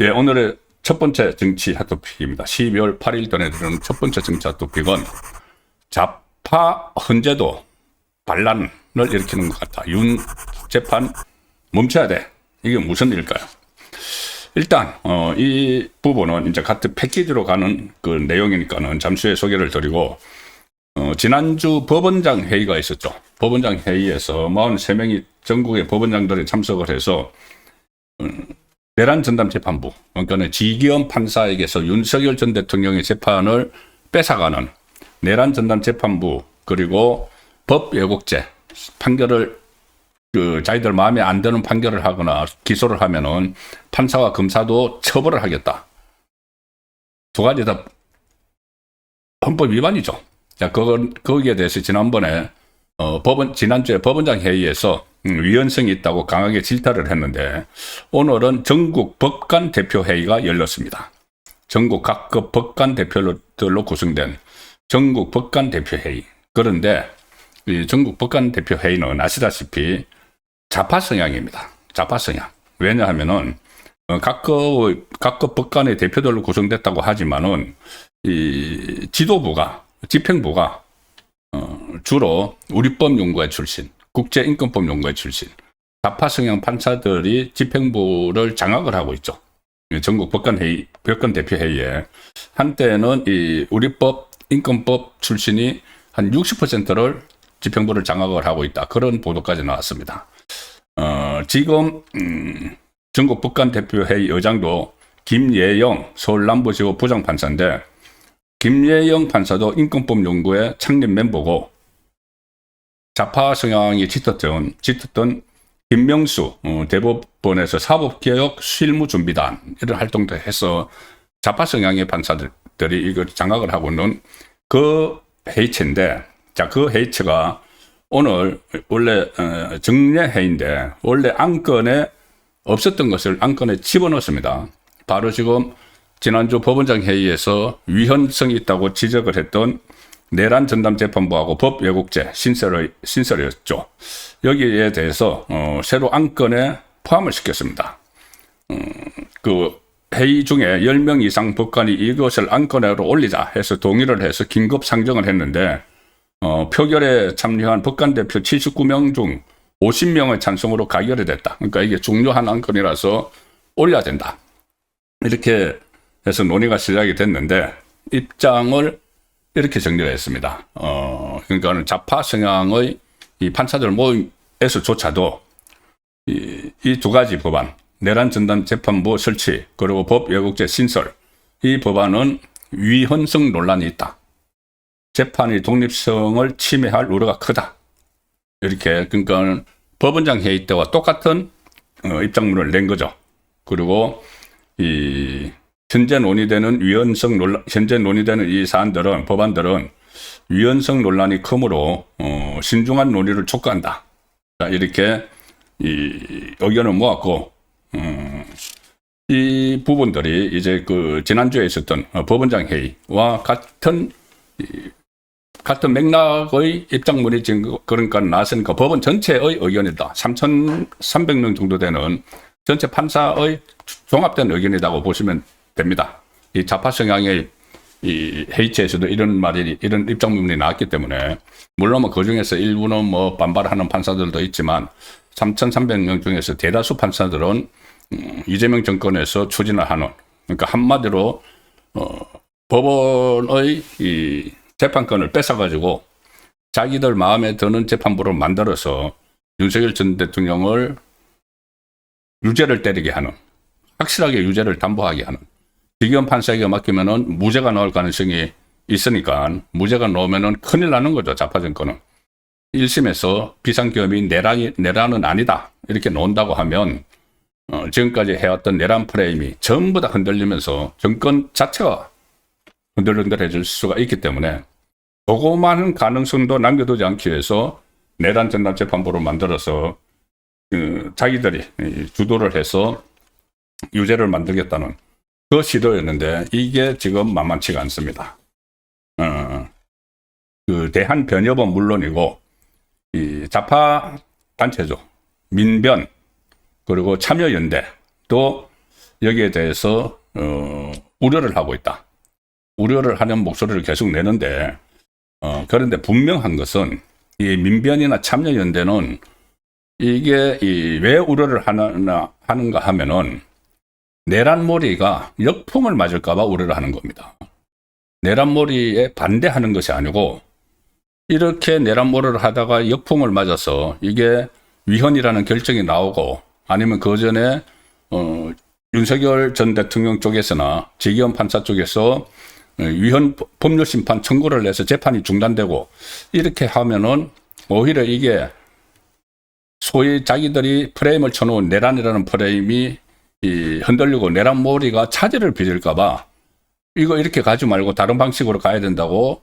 예, 오늘의 첫 번째 정치 핫토픽입니다. 12월 8일 전해드리는 첫 번째 정치 핫토픽은 좌파 헌재도 반란을 일으키는 것 같다. 윤 재판 멈춰야 돼. 이게 무슨 일일까요? 일단 이 부분은 이제 같은 패키지로 가는 그 내용이니까는 잠시 후에 소개를 드리고, 지난주 법원장 회의가 있었죠. 법원장 회의에서 43명이 전국의 법원장들이 참석을 해서 내란 전담 재판부, 그러니까 지기현 판사에게서 윤석열 전 대통령의 재판을 뺏어가는 내란 전담 재판부, 그리고 법 왜곡죄 판결을 자기들 마음에 안 드는 판결을 하거나 기소를 하면은 판사와 검사도 처벌을 하겠다. 두 가지 다 헌법 위반이죠. 자, 거기에 대해서 지난번에 지난주에 법원장 회의에서 위헌성이 있다고 강하게 질타를 했는데, 오늘은 전국 법관 대표 회의가 열렸습니다. 전국 각급 법관 대표들로 구성된 전국 법관 대표 회의. 그런데 이 전국 법관 대표 회의는 아시다시피 좌파 성향입니다. 좌파 성향. 왜냐하면은 각급 법관의 대표들로 구성됐다고 하지만은 이 지도부가, 집행부가 주로 우리법 연구회 출신, 국제인권법 연구회 출신 좌파 성향 판사들이 집행부를 장악을 하고 있죠. 전국 법관 대표 회의에 한때는 이 우리법 인권법 출신이 한 60%를 집행부를 장악을 하고 있다. 그런 보도까지 나왔습니다. 지금 전국 법관 대표 회의 의장도 김예영 서울 남부지법 부장판사인데, 김예영 판사도 인권법 연구회 창립 멤버고, 좌파 성향이 짙었던 김명수 대법원에서 사법개혁 실무준비단 이런 활동도 해서 좌파 성향의 판사들이 이걸 장악을 하고 있는 그 회의체인데, 자, 그 회의체가 오늘 원래 정례 회의인데 원래 안건에 없었던 것을 안건에 집어넣었습니다. 바로 지금 지난주 법원장 회의에서 위헌성이 있다고 지적을 했던 내란 전담 재판부하고 법 왜곡죄 신설이었죠. 여기에 대해서 새로 안건에 포함을 시켰습니다. 그 회의 중에 10명 이상 법관이 이것을 안건으로 올리자 해서 동의를 해서 긴급 상정을 했는데, 표결에 참여한 법관 대표 79명 중 50명의 찬성으로 가결이 됐다. 그러니까 이게 중요한 안건이라서 올려야 된다. 이렇게 해서 논의가 시작이 됐는데, 입장을 이렇게 정리를 했습니다. 그러니까 좌파 성향의 이 판사들 모임에서조차도 이 두 가지 법안, 내란 전담 재판부 설치, 그리고 법 왜곡죄 신설, 이 법안은 위헌성 논란이 있다. 재판의 독립성을 침해할 우려가 크다. 이렇게, 그러니까 법원장 회의 때와 똑같은 입장문을 낸 거죠. 그리고 현재 논의되는 이 사안들은, 법안들은 위헌성 논란이 크므로 신중한 논의를 촉구한다. 자, 이렇게 이 의견을 모았고, 이 부분들이 이제 지난주에 있었던 법원장 회의와 같은 맥락의 입장문이 지금 그러니까 나서니까 법원 전체의 의견이다. 3,300명 정도 되는 전체 판사의 종합된 의견이라고 보시면 됩니다. 이 좌파 성향의 이 회의체에서도 이런 입장문이 나왔기 때문에, 물론 그 중에서 일부는 반발하는 판사들도 있지만 3,300명 중에서 대다수 판사들은 이재명 정권에서 추진을 하는, 그러니까 한마디로 법원의 이 재판권을 뺏어가지고 자기들 마음에 드는 재판부를 만들어서 윤석열 전 대통령을 유죄를 때리게 하는, 확실하게 유죄를 담보하게 하는, 지기현 판사에게 맡기면은 무죄가 나올 가능성이 있으니까 무죄가 나오면은 큰일 나는 거죠. 좌파 정권은 1심에서 비상계엄이 내란은 아니다 이렇게 놓는다고 하면 지금까지 해왔던 내란 프레임이 전부 다 흔들리면서 정권 자체가 흔들흔들해질 수가 있기 때문에, 조그마한 가능성도 남겨두지 않기 위해서 내란 전담 재판부를 만들어서 자기들이 주도를 해서 유죄를 만들겠다는 그 시도였는데, 이게 지금 만만치가 않습니다. 그 대한변협은 물론이고 이 좌파 단체죠. 민변 그리고 참여연대 또 여기에 대해서 우려를 하고 있다. 우려를 하는 목소리를 계속 내는데 그런데 분명한 것은 이 민변이나 참여연대는 이게 왜 우려를 하는가 하면은 내란몰이가 역풍을 맞을까봐 우려를 하는 겁니다. 내란몰이에 반대하는 것이 아니고 이렇게 내란몰이를 하다가 역풍을 맞아서 이게 위헌이라는 결정이 나오고 아니면 그 전에 윤석열 전 대통령 쪽에서나 지기현 판사 쪽에서 위헌 법률심판 청구를 해서 재판이 중단되고 이렇게 하면은 오히려 이게 소위 자기들이 프레임을 쳐놓은 내란이라는 프레임이 흔들리고 내란몰이가 차질을 빚을까봐 이거 이렇게 가지 말고 다른 방식으로 가야 된다고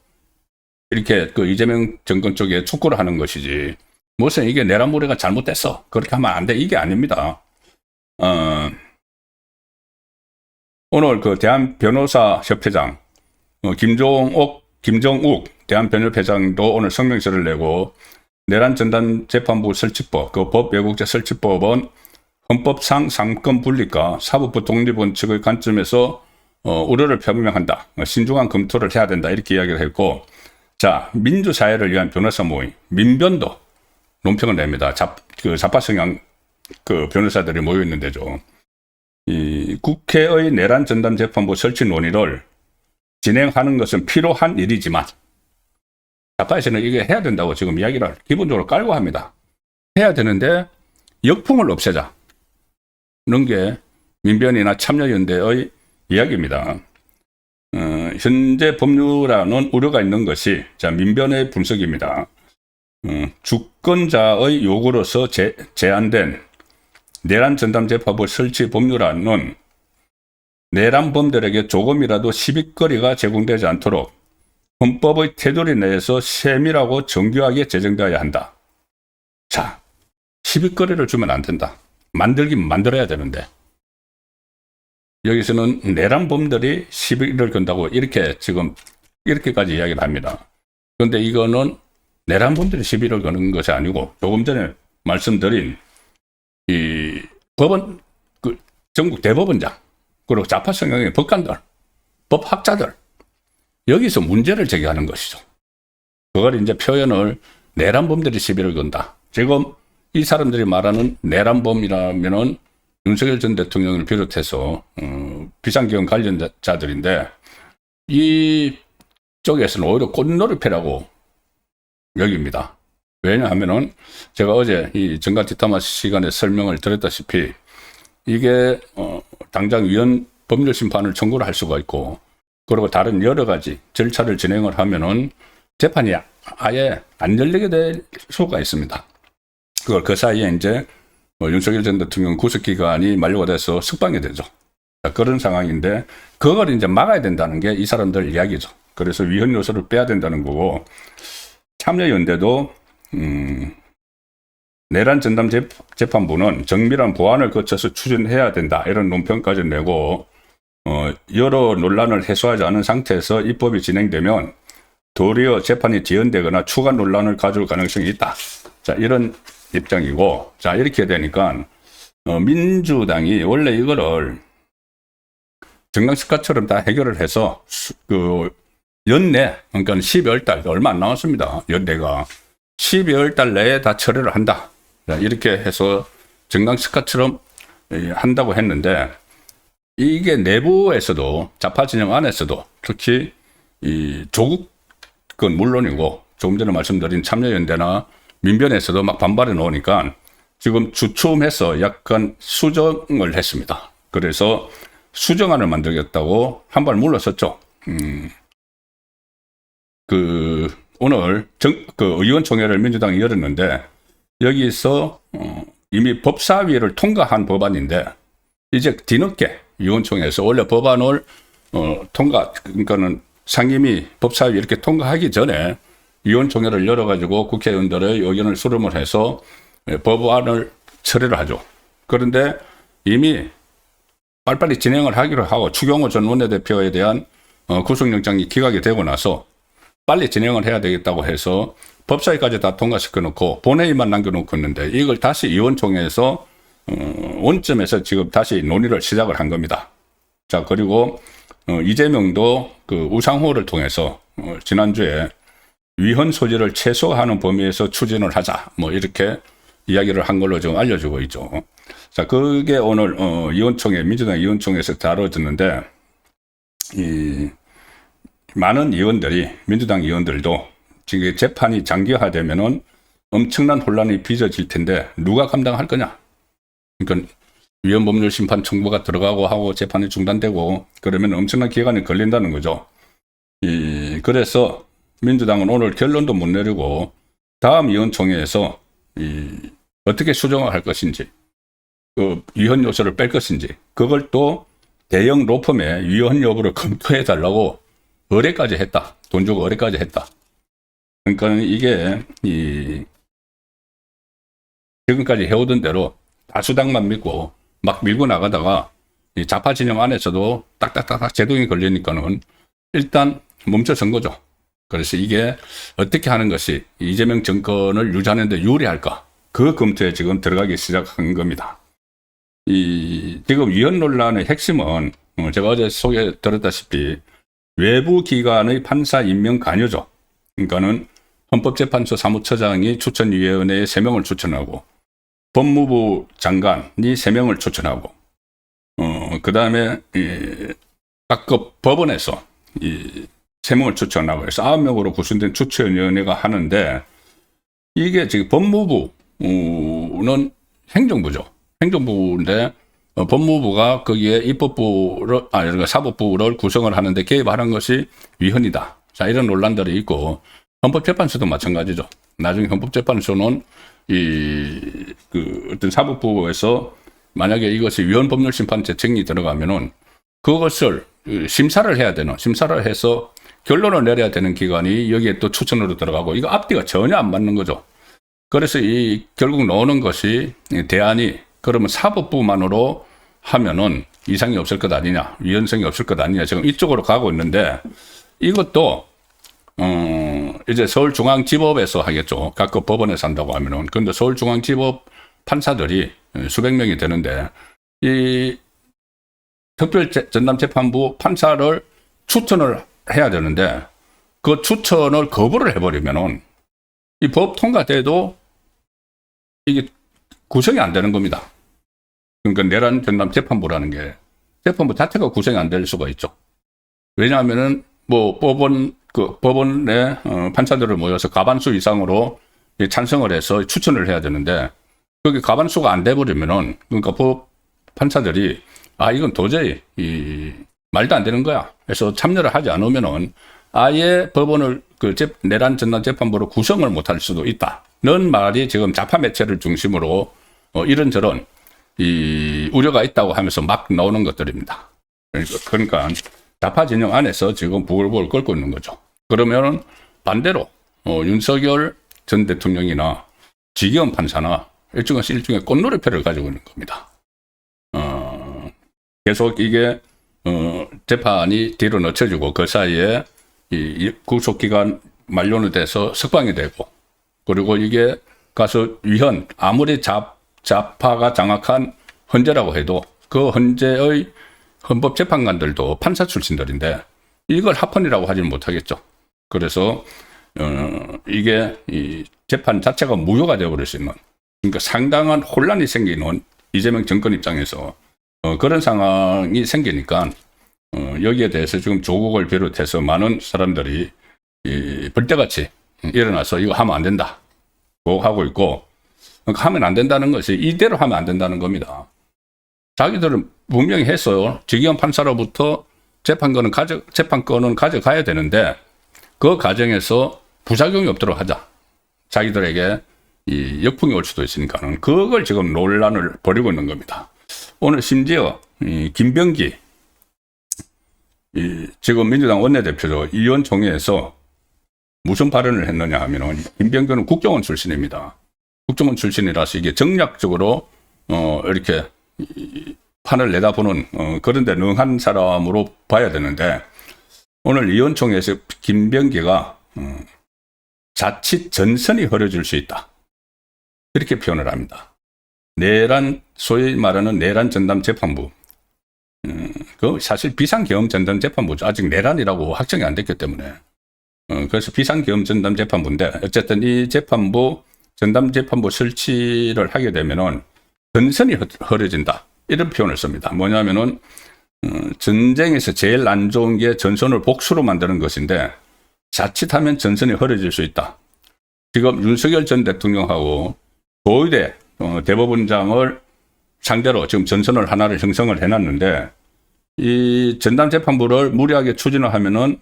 이렇게 그 이재명 정권 쪽에 촉구를 하는 것이지 무슨 이게 내란몰이가 잘못됐어 그렇게 하면 안 돼 이게 아닙니다. 오늘 그 대한변호사협회장 김정욱 대한변협회장도 오늘 성명서를 내고 내란전담재판부 설치법, 그 법외국제 설치법은 헌법상 상권 분립과 사법부 독립원칙의 관점에서 우려를 표명한다. 신중한 검토를 해야 된다. 이렇게 이야기를 했고, 자, 민주사회를 위한 변호사 모임, 민변도 논평을 냅니다. 좌파 성향 그 변호사들이 모여 있는 데죠. 이 국회의 내란전담재판부 설치 논의를 진행하는 것은 필요한 일이지만, 좌파에서는 이게 해야 된다고 지금 이야기를 기본적으로 깔고 합니다. 해야 되는데 역풍을 없애자. 이런 게 민변이나 참여연대의 이야기입니다. 현재 법률안은 우려가 있는 것이 자 민변의 분석입니다. 주권자의 요구로서 제안된 내란전담재판부 설치 법률안은 내란범들에게 조금이라도 시비거리가 제공되지 않도록 헌법의 테두리 내에서 세밀하고 정교하게 제정되어야 한다. 자, 시비거리를 주면 안 된다. 만들긴 만들어야 되는데 여기서는 내란범들이 시비를 건다고 이렇게 지금 이렇게까지 이야기를 합니다. 그런데 이거는 내란범들이 시비를 거는 것이 아니고 조금 전에 말씀드린 이 법원 그 전국 대법원장 그리고 좌파 성향의 법관들, 법학자들 여기서 문제를 제기하는 것이죠. 그걸 이제 표현을 내란범들이 시비를 건다. 지금 이 사람들이 말하는 내란범이라면은 윤석열 전 대통령을 비롯해서 비상계엄 관련자들인데 이 쪽에서는 오히려 꽃놀이패라고 여깁니다. 왜냐하면은 제가 어제 이 정관 뒷담화 시간에 설명을 드렸다시피 이게 당장 위헌 법률 심판을 청구를 할 수가 있고 그리고 다른 여러 가지 절차를 진행을 하면은 재판이 아예 안 열리게 될 수가 있습니다. 그걸 그 사이에 이제 윤석열 전 대통령 구속기간이 만료가 돼서 석방이 되죠. 그런 상황인데 그걸 이제 막아야 된다는 게 이 사람들 이야기죠. 그래서 위헌 요소를 빼야 된다는 거고 참여연대도 내란 전담 재판부는 정밀한 보완을 거쳐서 추진해야 된다. 이런 논평까지 내고 여러 논란을 해소하지 않은 상태에서 입법이 진행되면 도리어 재판이 지연되거나 추가 논란을 가져올 가능성이 있다. 자, 이런 입장이고, 자, 이렇게 되니까 민주당이 원래 이거를 정당식과처럼 다 해결을 해서 그 연내, 그러니까 12월 달 얼마 안 남았습니다. 연내가 12월 달 내에 다 처리를 한다. 자, 이렇게 해서 정당식과처럼 한다고 했는데 이게 내부에서도 좌파 진영 안에서도 특히 이 조국은 물론이고 조금 전에 말씀드린 참여연대나 민변에서도 막 반발해 놓으니까 지금 주춤해서 약간 수정을 했습니다. 그래서 수정안을 만들겠다고 한 발 물러섰죠. 오늘 의원총회를 민주당이 열었는데 여기서 이미 법사위를 통과한 법안인데 이제 뒤늦게 의원총회에서 원래 법안을 그러니까는 상임위 법사위 이렇게 통과하기 전에 의원총회를 열어가지고 국회의원들의 의견을 수렴을 해서 법안을 처리를 하죠. 그런데 이미 빨리빨리 진행을 하기로 하고 추경호 전 원내대표에 대한 구속영장이 기각이 되고 나서 빨리 진행을 해야 되겠다고 해서 법사위까지 다 통과시켜 놓고 본회의만 남겨놓고 있는데 이걸 다시 의원총회에서 원점에서 지금 다시 논의를 시작을 한 겁니다. 자, 그리고 이재명도 그 우상호를 통해서 지난주에 위헌 소지를 최소화하는 범위에서 추진을 하자 뭐 이렇게 이야기를 한 걸로 지금 알려지고 있죠. 자, 그게 오늘 의원총회, 민주당 의원총회에서 다뤄졌는데 이 많은 의원들이, 민주당 의원들도 지금 재판이 장기화되면은 엄청난 혼란이 빚어질 텐데 누가 감당할 거냐? 그러니까 위헌법률 심판 청구가 들어가고 하고 재판이 중단되고 그러면 엄청난 기간이 걸린다는 거죠. 그래서 민주당은 오늘 결론도 못 내리고 다음 의원총회에서 어떻게 수정을 할 것인지, 그 위헌 요소를 뺄 것인지, 그걸 또 대형 로펌의 위헌 여부를 검토해 달라고 의뢰까지 했다. 돈 주고 의뢰까지 했다. 그러니까 이게 지금까지 해오던 대로 다수당만 믿고 막 밀고 나가다가 이 좌파 진영 안에서도 딱딱딱딱 제동이 걸리니까는 일단 멈춰선 거죠. 그래서 이게 어떻게 하는 것이 이재명 정권을 유지하는 데 유리할까? 그 검토에 지금 들어가기 시작한 겁니다. 지금 위헌 논란의 핵심은 제가 어제 소개 들었다시피 외부 기관의 판사 임명 관여죠. 그러니까는 헌법재판소 사무처장이 추천위원회에 3명을 추천하고 법무부 장관이 3명을 추천하고 그 다음에 각급 법원에서 3명을 추천하고 해서 9명으로 구성된 추천위원회가 하는데 이게 지금 법무부는 행정부죠. 행정부인데 법무부가 거기에 입법부를 사법부를 구성을 하는데 개입하는 것이 위헌이다. 자, 이런 논란들이 있고 헌법재판소도 마찬가지죠. 나중에 헌법재판소는 어떤 사법부에서 만약에 이것이 위헌법률 심판 재청이 들어가면은 그것을 심사를 해야 되는, 심사를 해서 결론을 내려야 되는 기관이 여기에 또 추천으로 들어가고 이거 앞뒤가 전혀 안 맞는 거죠. 그래서 결국 나오는 것이 대안이 그러면 사법부만으로 하면은 이상이 없을 것 아니냐, 위헌성이 없을 것 아니냐, 지금 이쪽으로 가고 있는데 이것도 이제 서울중앙지법에서 하겠죠. 각급 법원에서 한다고 하면은. 근데 서울중앙지법 판사들이 수백 명이 되는데 이 특별전담재판부 판사를 추천을 해야 되는데 그 추천을 거부를 해버리면은 이 법 통과돼도 이게 구성이 안 되는 겁니다. 그러니까 내란 전담 재판부라는 게 재판부 자체가 구성이 안 될 수가 있죠. 왜냐하면은 뭐 법원의 판사들을 모여서 과반수 이상으로 찬성을 해서 추천을 해야 되는데 그게 과반수가 안 돼버리면은 그러니까 법 판사들이 이건 도저히 말도 안 되는 거야. 그래서 참여를 하지 않으면은 아예 법원을 내란 전담 재판부로 구성을 못할 수도 있다는 말이 지금 좌파 매체를 중심으로 이런저런 우려가 있다고 하면서 막 나오는 것들입니다. 그러니까 좌파 진영 안에서 지금 부글부글 끓고 있는 거죠. 그러면은 반대로 윤석열 전 대통령이나 지기현 판사나 일종의 꽃놀이표를 가지고 있는 겁니다. 계속 이게 재판이 뒤로 늦춰지고 그 사이에 구속기간 만료는 돼서 석방이 되고 그리고 이게 가서 위헌 아무리 좌파가 장악한 헌재라고 해도 그 헌재의 헌법재판관들도 판사 출신들인데 이걸 합헌이라고 하지는 못하겠죠. 그래서 이게 이 재판 자체가 무효가 되어버릴 수 있는, 그러니까 상당한 혼란이 생기는 이재명 정권 입장에서 그런 상황이 생기니까 여기에 대해서 지금 조국을 비롯해서 많은 사람들이 벌떼같이 일어나서 이거 하면 안 된다 하고 있고, 그러니까 하면 안 된다는 것이 이대로 하면 안 된다는 겁니다. 자기들은 분명히 했어요. 지기현 판사로부터 재판권은 가져가야 되는데 그 과정에서 부작용이 없도록 하자. 자기들에게 역풍이 올 수도 있으니까는 그걸 지금 논란을 벌이고 있는 겁니다. 오늘 심지어 김병기 지금 민주당 원내대표죠. 의원총회에서 무슨 발언을 했느냐 하면은 김병기는 국정원 출신입니다. 국정원 출신이라서 이게 정략적으로 이렇게 판을 내다보는 그런 데 능한 사람으로 봐야 되는데 오늘 의원총회에서 김병기가 자칫 전선이 흐려질 수 있다. 이렇게 표현을 합니다. 소위 말하는 내란 전담 재판부. 그 사실 비상계엄 전담 재판부죠. 아직 내란이라고 확정이 안 됐기 때문에. 그래서 비상계엄 전담 재판부인데, 어쨌든 이 전담 재판부 설치를 하게 되면은 전선이 흐려진다. 이런 표현을 씁니다. 뭐냐면은, 전쟁에서 제일 안 좋은 게 전선을 복수로 만드는 것인데, 자칫하면 전선이 흐려질 수 있다. 지금 윤석열 전 대통령하고 조의대 대법원장을 상대로 지금 전선을 하나를 형성을 해놨는데, 이 전담재판부를 무리하게 추진을 하면은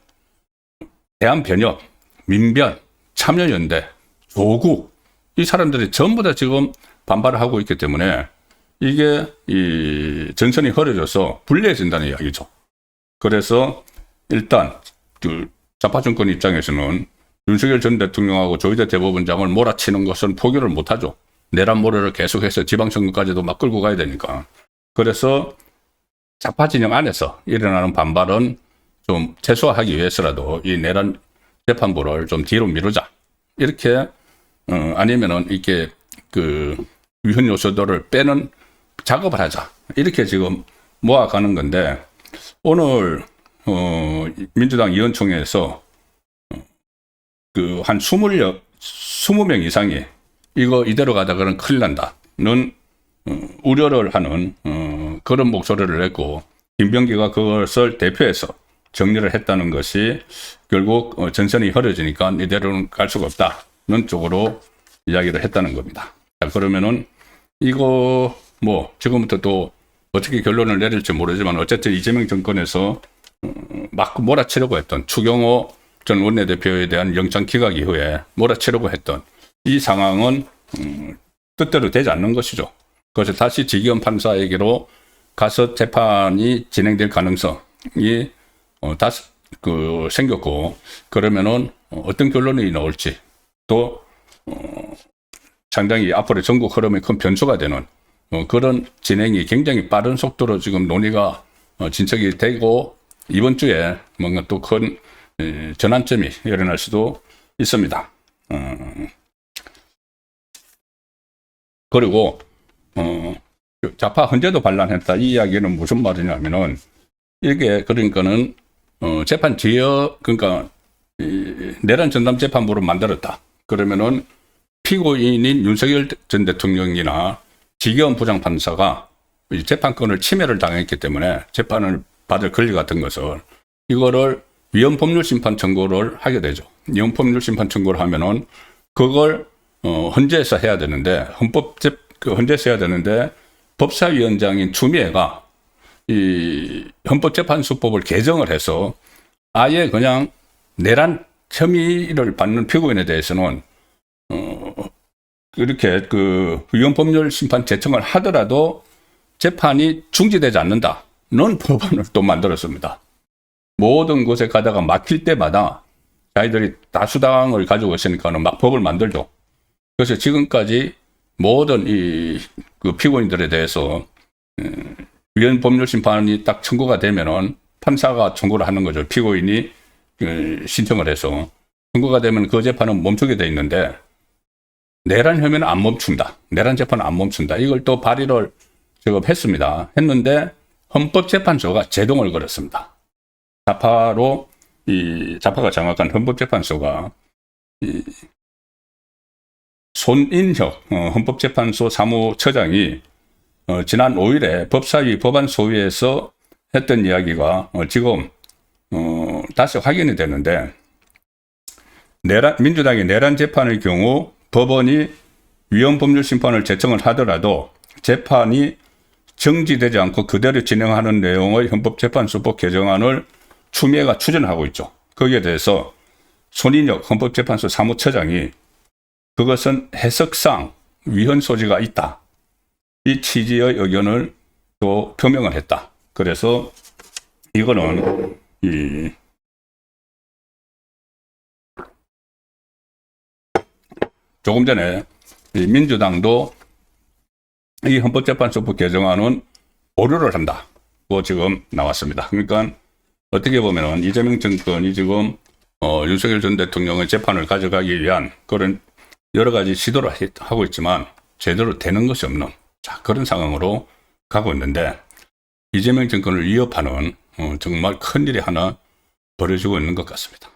대한변협, 민변, 참여연대, 조국, 이 사람들이 전부 다 지금 반발을 하고 있기 때문에 이게 이 전선이 흐려져서 불리해진다는 이야기죠. 그래서 일단 그 좌파 정권 입장에서는 윤석열 전 대통령하고 조의대 대법원장을 몰아치는 것은 포기를 못하죠. 내란 모래를 계속해서 지방선거까지도 막 끌고 가야 되니까. 그래서 좌파 진영 안에서 일어나는 반발은 좀 최소화하기 위해서라도 이 내란 재판부를 좀 뒤로 미루자. 이렇게, 아니면은 이게 그 위헌 요소들을 빼는 작업을 하자. 이렇게 지금 모아가는 건데, 오늘, 민주당 의원총회에서 그 한 20명 이상이 이거 이대로 가다가는 큰일 난다는 우려를 하는 그런 목소리를 냈고, 김병기가 그것을 대표해서 정리를 했다는 것이 결국 전선이 흐려지니까 이대로는 갈 수가 없다는 쪽으로 이야기를 했다는 겁니다. 자, 그러면은 이거 뭐 지금부터 또 어떻게 결론을 내릴지 모르지만 어쨌든 이재명 정권에서 막 몰아치려고 했던 추경호 전 원내대표에 대한 영장 기각 이후에 몰아치려고 했던 이 상황은 뜻대로 되지 않는 것이죠. 그래서 다시 지기현 판사에게로 가서 재판이 진행될 가능성이 다시 생겼고, 그러면은 어떤 결론이 나올지, 또 상당히 앞으로 전국 흐름에 큰 변수가 되는 그런 진행이 굉장히 빠른 속도로 지금 논의가 진척이 되고, 이번 주에 뭔가 또 큰 전환점이 일어날 수도 있습니다. 그리고 좌파 헌재도 반란했다. 이 이야기는 무슨 말이냐면은, 이게 그러니까는 재판 지역, 그러니까 내란 전담 재판부를 만들었다. 그러면은 피고인인 윤석열 전 대통령이나 지기현 부장판사가 재판권을 침해를 당했기 때문에 재판을 받을 권리 같은 것을, 이거를 위헌법률심판 청구를 하게 되죠. 위헌법률심판 청구를 하면은 그걸 헌재에서 해야 되는데, 헌재에서 해야 되는데, 법사위원장인 추미애가 이 헌법재판소법을 개정을 해서 아예 그냥 내란 혐의를 받는 피고인에 대해서는 이렇게 그 위헌법률심판 제청을 하더라도 재판이 중지되지 않는다는 법안을 또 만들었습니다. 모든 곳에 가다가 막힐 때마다 자기들이 다수당을 가지고 있으니까는 막 법을 만들죠. 그래서 지금까지 모든 그 피고인들에 대해서 위헌 법률 심판이 딱 청구가 되면은 판사가 청구를 하는 거죠. 피고인이 신청을 해서 청구가 되면 그 재판은 멈추게 돼 있는데, 내란 혐의는 안 멈춘다. 내란 재판은 안 멈춘다. 이걸 또 발의를 제가 했습니다. 했는데 헌법재판소가 제동을 걸었습니다. 좌파가 장악한 헌법재판소가 손인혁 헌법재판소 사무처장이 지난 5일에 법사위 법안소위에서 했던 이야기가 지금 다시 확인이 되는데, 민주당의 내란 재판의 경우 법원이 위헌법률심판을 제청을 하더라도 재판이 정지되지 않고 그대로 진행하는 내용의 헌법재판소법 개정안을 추미애가 추진하고 있죠. 거기에 대해서 손인혁 헌법재판소 사무처장이 그것은 해석상 위헌 소지가 있다. 이 취지의 의견을 또 표명을 했다. 그래서 이거는 조금 전에 민주당도 이 헌법재판소법 개정안은 보류를 한다고 지금 나왔습니다. 그러니까 어떻게 보면 이재명 정권이 지금 윤석열 전 대통령의 재판을 가져가기 위한 그런 여러 가지 시도를 하고 있지만 제대로 되는 것이 없는 그런 상황으로 가고 있는데 이재명 정권을 위협하는 정말 큰일이 하나 벌어지고 있는 것 같습니다.